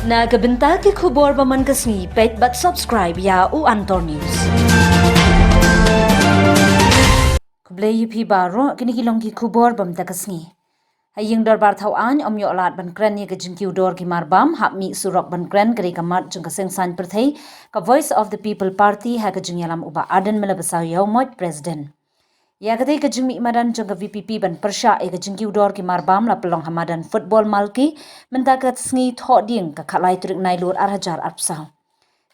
Nagabenta ki khubor baman kasni pet but subscribe ya u Antor News. Kublay pi baro kini kilong ki khubor bam takasni. Haying darbar thawan omyo lat ban kran ni ka jingkiu dor ki marbam hap mi surok ban kran kari kamat jung ka seng san perthai ka Voice of the People Party ha ka jingyalam uba aden melabasaw yaw moj president. Ya kadai ka jingmi madan jung ka VPP ban persya e ka jingkiu dor ki marbam la pelong hamadan football malki menta ka sngi tho ding ka khalai turik nailur arhajar arpsaw.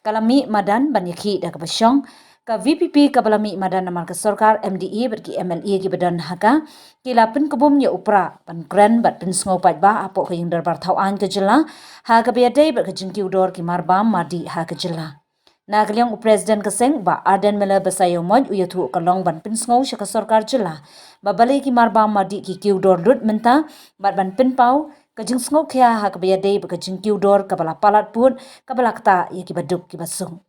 Kalami madan ban yakhi da ka basyong ka VPP ka balami madan namar ka sarkar MDE berki MLE ki badan haka kilapin kebum ya upra ban kran bat pin sngo pat ba apo ka yung darbar thawan ka jila ha ka biadai ber ka jingkiu dor ki marbam madi ha ka jila. Nagaliang President kaseng ba Arden Mela basayo mod uyatu kalong ban pin sngo sya ka sarkar jila ba balai ki marbam madi ki kiu dor lut menta bat ban pin pau ka jing sngo kya ha ka biadai ber ka jingkiu dor ka bala palat pun ka bala kta ya ki baduk ki basung.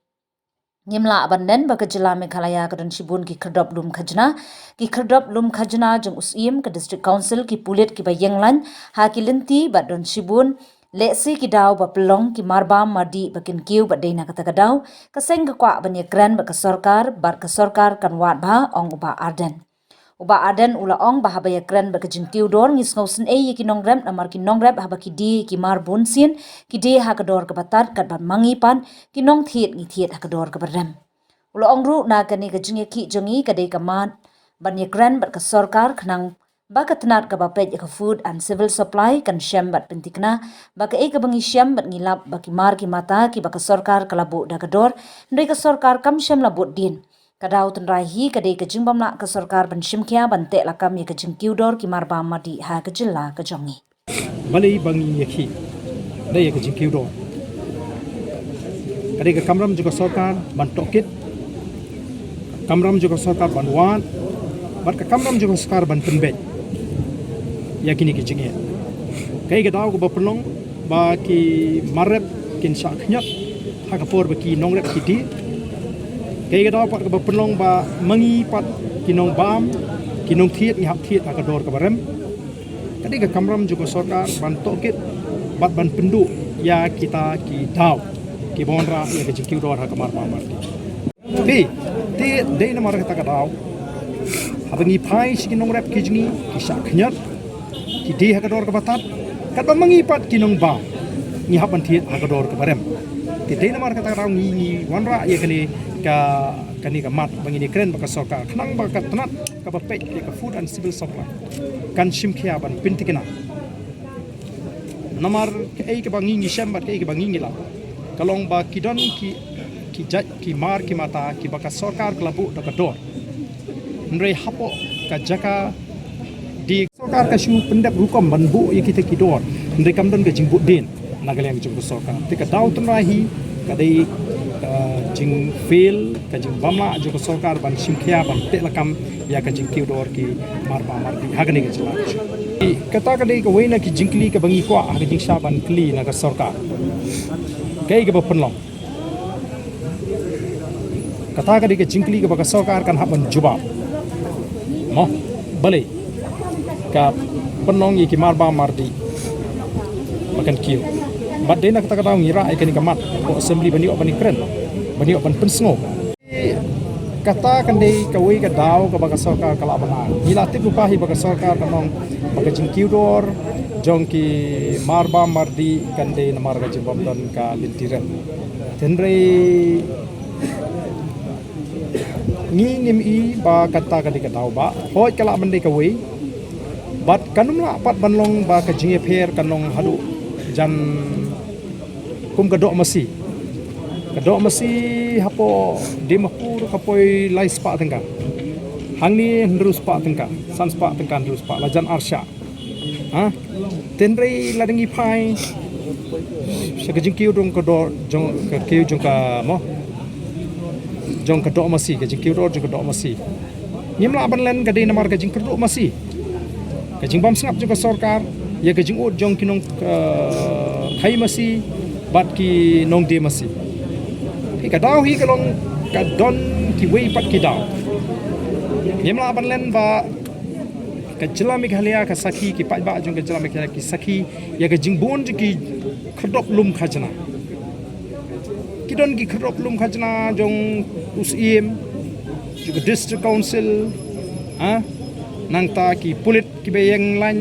Nyimla abanden baka jila Meghalaya kadon Shibun ki kherdop lum khajna jeng usim ke district council ki pulit ki bayenglan ha ki lenti badon Shibun leksi ki daw ba pelong ki marbam madi bakin kiu ba deina kata kadaw kaseng ka kwa banya kran ba ka sarkar kan wat ba ong uba Arden. Uba Arden ula ong ba habaya kran ba ka jingkiu dor ngis ngausen e ki nongrem namar ki nongrem haba ki di ki marbun sin ki di ha ka dor ka batat kat ban mangipan ki nong thiet ngi thiet ha ka dor ka barem. Ula ong ru na kani ka jingi ki jongi ka dei ka mat banya kran ba ka sarkar khnang baka tenat ka bapet ka food and civil supply kan syam bat pentikna baka e ka bangi syam bat ngilap baki mar ki mata ki baka sarkar kalabu da kador ndai ka sarkar kam syam labut din kadaw tenrai hi kadai ka jingbam na ka sarkar ban shimkya ban te lakam ya ka jingkiu dor ki marbam madi ha ka jilla ka jongi balai bangi yakhi dai ka jingkiu dor kadai ka kamram juga sarkar ban tokit kamram juga sarkar ban wan bat ka kamram juga sarkar ban penbet yakini ki jingi kai ga daw ko bapelong ba ki marep kin saknyat ha ka por ba ki nongrep ki di kai ga daw pat ka bapelong ba mangi pat ki nong bam ki nong thiet ni hap thiet ha ka dor ka barem kadi ka kamram juga sarkar ban tokit bat ban pendu ya kita ki daw ki bonra ya ka jingkiu dor ha ka mar marti ti dei na mar ka ta ka daw abangi pai si ki nongrep ki jingi ki saknyat ki di hakador ka batat kat ba mangipat kinong ba ni hapan thiet hakador ka barem ti dei namar kata raw ni wanra ye kani ka mat bangini kren baka soka khnang ba ka tanat ka ba pek ka food and civil supply kan shimkhia ban pintikina namar ke ei ka bangi ni shambat ke ei ka bangi ni la kalong ba kidon ki jaj ki mar ki mata ki baka sarkar klabu da ka dor ndrei hapo ka jaka di sarkar ka shu pendap rukom banbu ya kita kidor ndai kamdon ka jingbut din nagaliang jing sarkar tika daw tunrahi ka dei jing fail ka jing bama jo sarkar ban simkhia ban telakam ya ka jing kidor ki marba mardi hagani ka jila kata ka dei ka weina ki jingkli ka bangi kwa ha jing sha ban kli na ka sarkar kai ka bapenlong kata ka dei ka jingkli ka baka sarkar kan haban jubab mo balai ka penong iki marba mardi makan kiu bat dena kata kata ngira ikani kamat ko assembly bani bani kren bani ban pensngo kata kan dei ka wei ka daw ka baka sarkar kala bana ila tipu pahi baka sarkar kanong baka jingkiu dor jongki marba mardi kan dei namar ga jimbam don ka lintiren tenre ngingim i ba kata ka dei ka daw ba hoi kala ban dei ka wei bat kanum la pat banlong ba ka jinge pher kanong hadu jan kum ka dok masi hapo dimapur kapoi lai spa tengka hangni ndru spa tengka san spa tengka ndru spa la jan arsha ha tenrei la dengi pai sa ka jingkiu dong ka do jong ka kiu jong ka mo jong ka dok masi ka jingkiu do jong ka dok masi nyimla banlen ka dei namar ka jing dok masi kajing bam sengap juga sarkar ya kajing ut jong kinong khai masi bat ki nong de masi ka daw hi kalong ka don ki wei pat ki daw yemla ban len ba ka jela Meghalaya ka sakhi ki pa ba jong ka jela Meghalaya ki sakhi ya ka jingbon ki khadop lum khajna kidon ki khadop lum khajna jong usim juga district council nang ta ki pulit ki beyeng lan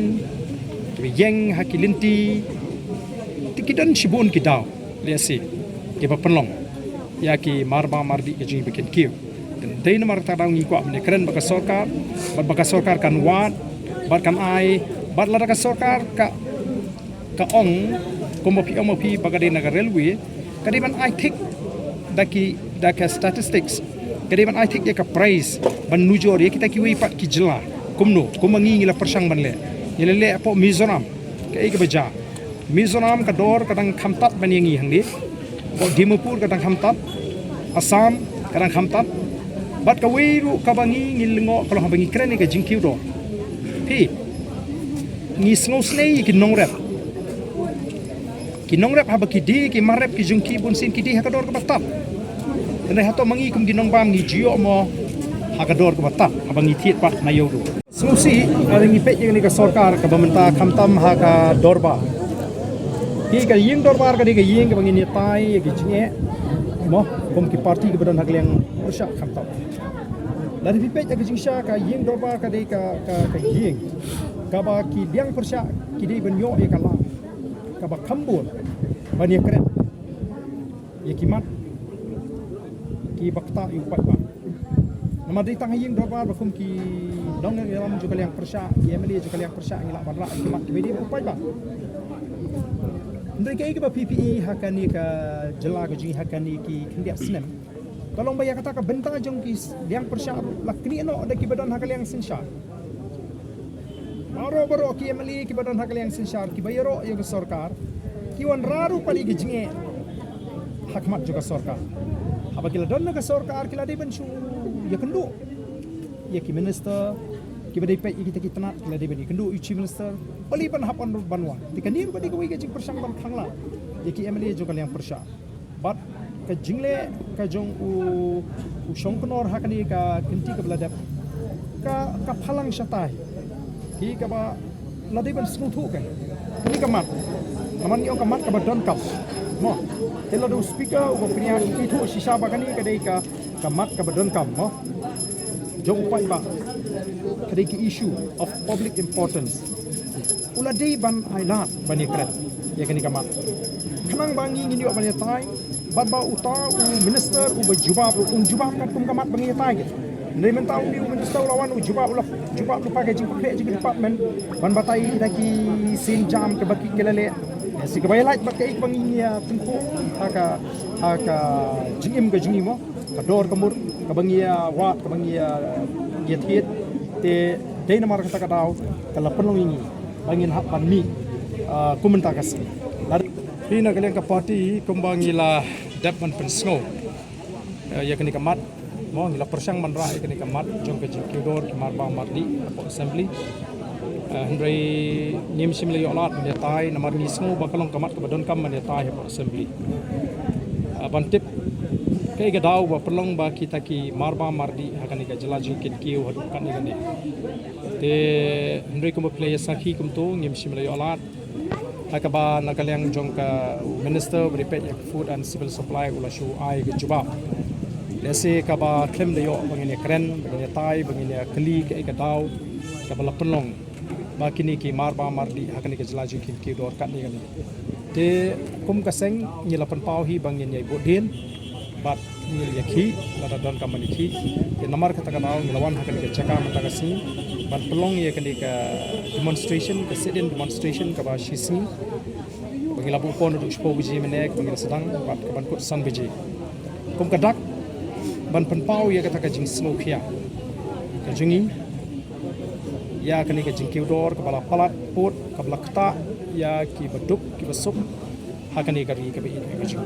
ki beyeng hakilinti tikidon shibun ki daw liasi ki ba penlong ya ki marba mardi ki jing bikin kiu dan dai na marta daw ngi ko amne kren baka sorkar kan wat bat kan ai bat la ka sorkar ka ong komopi bagade na railway kadiban ai tik daki statistics kadiban ai tik ya ka price ban nujor ya kita ki wi pat ki jela kumno kumangi ngila persang ban le yele po Mizoram ka ai ka baja Mizoram ka dor kadang khamtat ban yangi hangdi po Dimapur kadang khamtat Assam kadang khamtat bat ka wiru ka bangi ngilngo kalau bangi kren ni ka jingkiu do pi ngi sngo snei ki nongrep haba ki di ki marep ki jungki bun sin ki di hakador ka batat dan hato mangi kum ginong bam ngi jio mo hakador ka batat haba ngi thiet pat na yodo solusi ada ngi pek ni ka sarkar ka bamenta khamtam ha ka dorba ki ka ying dorbar ka di ka ying ka bangi ni tai ki jinge mo kum ki parti ka badan hagliang persyak khamtam dari pipet ka jingsha ka ying dorbar ka di ka ying ka ba ki diang persyak ki di benyo ya kala ka ba khambul bani kren ya kimat ki bakta yu pat ba nama di tang ying dorbar ba kum ki dong yang dalam juga yang persyak ya meli juga yang persyak ngila badra kimat ki di upai ba ndai kai ka PPE hakani ka jela ka jing hakani ki khindia snem tolong bayar kata ka benta jong ki yang persyak lakni no ada ki badan hakal yang sinsha baro ki emali ki badan hakal yang sinsha ki bayaro ya ke sarkar ki wan raru pali ki jinge hakmat juga sarkar apabila don ka sarkar kila de bensu ya kendu ya ki minister ki badai pe kita tanat kila de ben kendu chief minister pali ban hapan banwa dikani ko di ko wi jing persang ban khangla ya ki emali juga yang persyak bat ka jingle ka jong u shongknor hakani ka kinti ka bladap ka phalang shatai ki ka ba ladiban smuthu ka ni ka mat naman ni ka mat ka badon kap mo tela do speaker ko priya ki thu shisha ba kani ka dei ka mat ka badon kap mo jong upai ba ka dei ki issue of public importance ula dei ban ailat bani kret ya kani ka mat kanang bangi ngi ban ya tai bat ba uta minister jubab kan kum kamat bangi tai nei mentau ni minister lawan jubab lupa ke jing pakhe jing department ban batai kita ki sin jam ke baki kelale si ke bayalait bakai bangi ya tungku haka jingim ke jingimo ka dor kamur ka bangi ya wat ka bangi ya thiet te dei namar kata kadau kala penlong ini bangin hak ban mi kumenta kas Hina kalian ke parti kumbangila dapat pensngo ya kini kamat mau ngila persang manra ya kini kamat jong ke jikudor ke marba mardi assembly hendrai nyim simle yolat menyatai namar nisngo bakalong kamat ke badon kam menyatai assembly bantip kai gadau ba perlong ba kita ki marba mardi hakani ka jela jingkit kiu hadu kan ni te hendrai kum play sakhi kum to nyim simle yolat Hakaba nakalyang jong ka minister beripet yak food and civil supply ula shu ai ke jubab lese kaba klem de yo bangine kren bangine tai bangine kli ke ka daw ka bala penlong ba kini ki marba mardi hakani ke jelaju ki dor kat ni kan te kum ka seng ni lapan pau hi bangine yai bodin bat ni yakhi lada don ka maniki ke namar kata ka daw lawan hakani ke chaka mata ka si ban pelong ya kani ka demonstration ka sit-in demonstration ka ba shisni bangila bu pon du spo biji menek bangila sedang bat ka ban kut san biji kum ka dak ban penpau ya kata ka jing smoke ya ka jingi ya kani ka jing kiudor ka bala palat pot ka bala kta ya ki baduk ki basuk hakani ka ri ka bi ka jing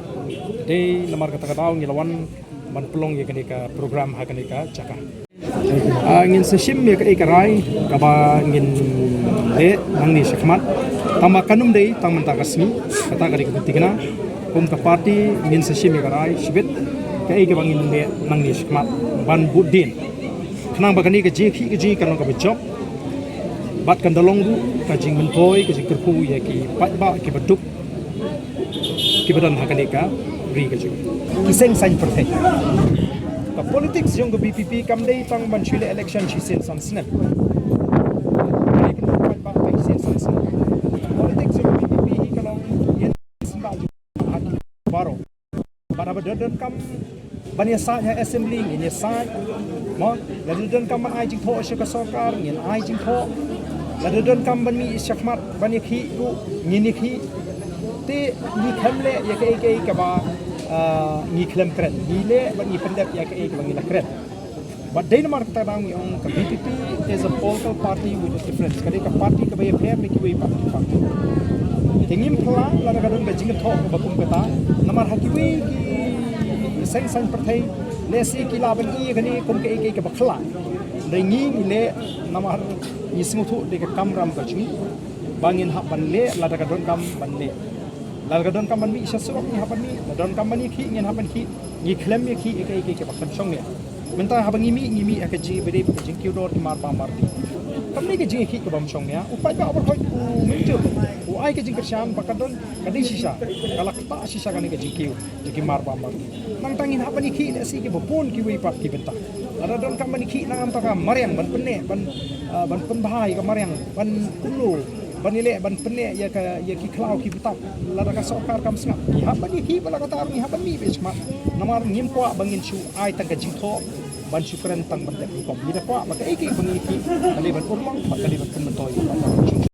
dei lamar kata ka daw ngilawan ban pelong ya kani ka program hakani ka chaka ngin seshim ya kai karai kaba ngin le nangni shakmat tama kanum dei tang menta kasmi kata kari ketikna kum ka party ngin seshim ya karai shibit kai ke bangin le nangni shakmat ban budin khnang bagani ke ji kanong ka job bat kan dalong du ka jing mentoi ka jing kerpu ya ki pat ba ki baduk ki badan hakaneka ri ka jing ki seng sain perthai ka politics jong ka BPP kam dei tang ban chile election chi sen san snap pat ba ka sen san snap politics jong BPP hi ka long yen samba ju hat baro bara badan kam ban ya sa ya assembly ni ya sa mo la dan kam ban ai jing tho sha ka sarkar ngin ai jing tho la dan kam ban mi shakmat ban ya khi ru ngin ni khi te ni khamle ya ke ka ba ni klem kret ni le ban ni pendep ya ke ba ngi la kret but Denmark ta bang ong ka BPP is a political party with a difference kade ka party ka ba ya phe me ki we party tingim phla la ka don ba jing tho ba kum ka ta namar ha ki we ki seng sang perthai le si ki la ban i gani kum ke ka ba khla dai ngi le namar ni smu thu de ka kamram ka chung bangin ha ban le la ka don kam ban le la ka don kam ban mi sha surok ni ha ban mi la don kam ban ni khi ngin ha ban khi ni klem mi khi ke ka ba kham chong ne menta ha ban ngi mi ka ji be de ka jing ki dor ki mar pa mar di kam ni ka ji khi ka bam chong ya upai ba ba hoi ku min ju u ai ka jing ka sham ba ka don ka di shisha kala ta shisha ka ni ka jing ki mar pa mar nang tangin ha ban ni khi le si ki bo pon ki we pat ki benta ada don kam ban ni khi nang am ta ka mariang ban penne ban pen bahai ka mariang ban kulu ban ni le ban penne ya ki klau ki bitap la ka sokar kam snap ki ha ban ni khi bala ka tar ni ha ban mi be chma namar ngim kwa bangin chu ai ta ka jing tho ban syukran tang ban ko mi da kwa ba ka ban ni khi kali ban urmang ba kali ban kun toy